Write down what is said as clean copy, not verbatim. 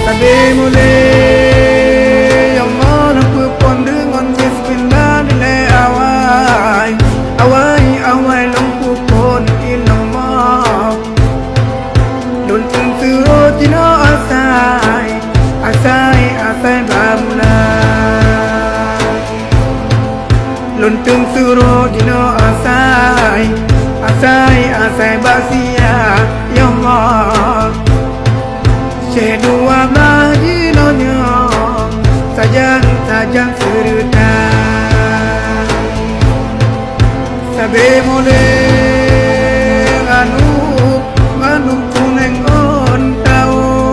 Sabi muli Allah pun dengan bismillah nilai awai awai awai lampu pun ilamah Lun tensuro tino asai asai asai bamula Lun tensuro tino asai asai asai basia ya Allah Dua majinonya sajang serta Sabi mule